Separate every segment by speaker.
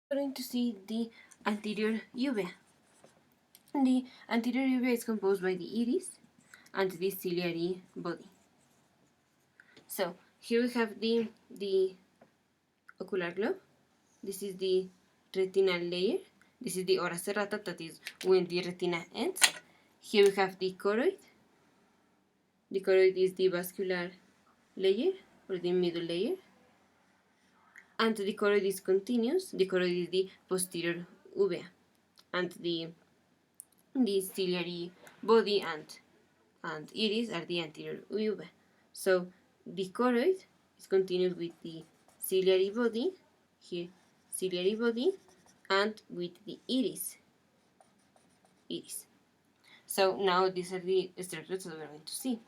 Speaker 1: We're going to see the anterior uvea. The anterior uvea is composed by the iris and the ciliary body. So here we have the ocular globe. This is the retinal layer. This is the ora serrata, that is when the retina ends. Here we have the choroid. The choroid is the vascular layer or the middle layer. And the choroid is continuous. The choroid is the posterior uvea. And the ciliary body and iris are the anterior uvea. So the choroid is continuous with the ciliary body, here ciliary body, and with the iris. So now these are the structures that we're going to see.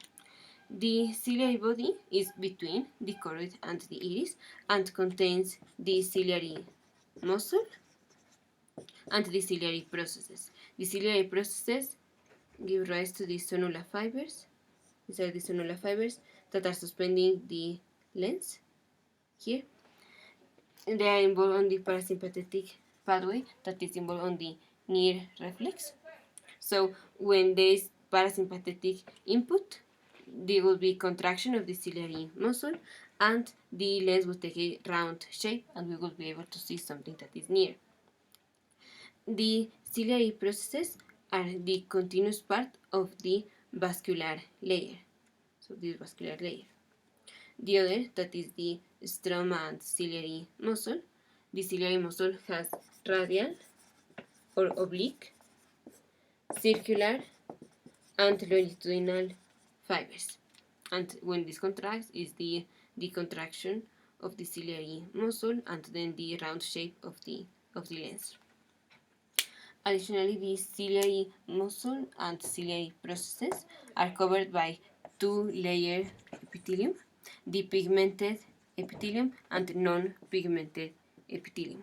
Speaker 1: The ciliary body is between the choroid and the iris and contains the ciliary muscle and the ciliary processes. The ciliary processes give rise to the sonula fibers. These are the sonula fibers that are suspending the lens here. And they are involved on the parasympathetic pathway that is involved on the near reflex. So when there is parasympathetic input, there will be contraction of the ciliary muscle and the lens will take a round shape and we will be able to see something that is near. The ciliary processes are the continuous part of the vascular layer. So this vascular layer. The other, that is the stroma and ciliary muscle. The ciliary muscle has radial or oblique, circular, and longitudinal fibers. And when this contracts is the contraction of the ciliary muscle and then the round shape of the lens. Additionally, the ciliary muscle and ciliary processes are covered by two-layer epithelium, the pigmented epithelium and non-pigmented epithelium.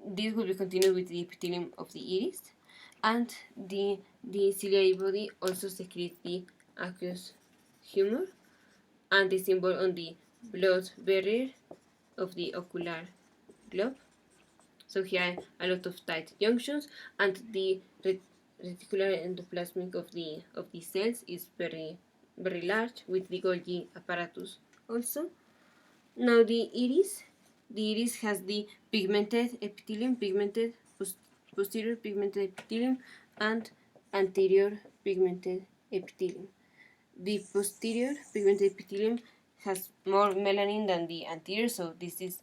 Speaker 1: This will be continued with the epithelium of the iris, and the ciliary body also secretes the aqueous humor and is involved on the blood barrier of the ocular globe. So here are a lot of tight junctions, and the reticular endoplasmic of the cells is very large with the Golgi apparatus also. Now the iris has the pigmented epithelium, posterior pigmented epithelium, and anterior pigmented epithelium. The posterior pigmented epithelium has more melanin than the anterior, so this is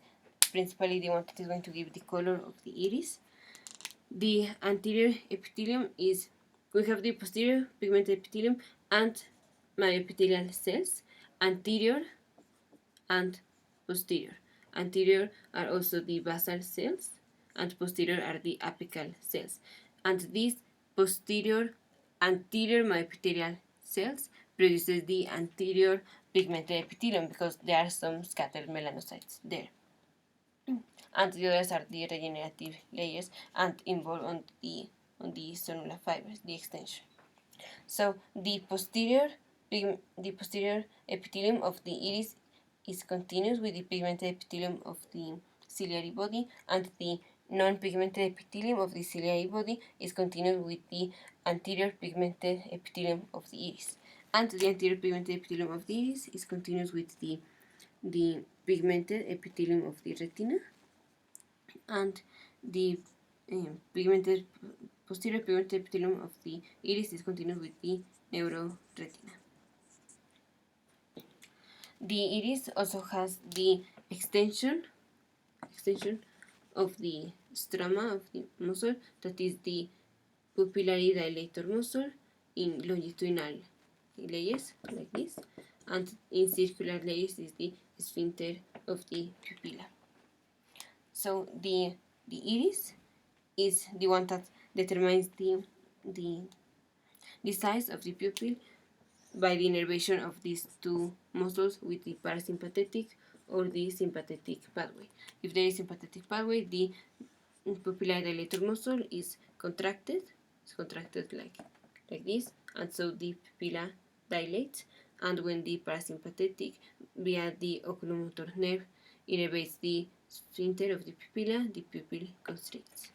Speaker 1: principally the one that is going to give the color of the iris. The anterior epithelium is, we have the posterior pigmented epithelium and myoepithelial cells, anterior and posterior. Anterior are also the basal cells and posterior are the apical cells. And these anterior myoepithelial cells produces the anterior pigmented epithelium because there are some scattered melanocytes there. And the others are the regenerative layers and involved on the sonula fibers, the extension. So the posterior epithelium of the iris is continuous with the pigmented epithelium of the ciliary body, and the non-pigmented epithelium of the ciliary body is continuous with the anterior pigmented epithelium of the iris. And the anterior pigmented epithelium of the iris is continuous with the pigmented epithelium of the retina, and the posterior pigmented epithelium of the iris is continuous with the neuroretina. The iris also has the extension of the stroma of the muscle, that is the pupillary dilator muscle in longitudinal layers like this, and in circular layers is the sphincter of the pupilla. So the iris is the one that determines the size of the pupil by the innervation of these two muscles with the parasympathetic or the sympathetic pathway. If there is sympathetic pathway, the pupillary dilator muscle is contracted. It's contracted like this, and so the pupilla dilates. And when the parasympathetic via the oculomotor nerve innervates the sphincter of the pupilla, the pupil constricts.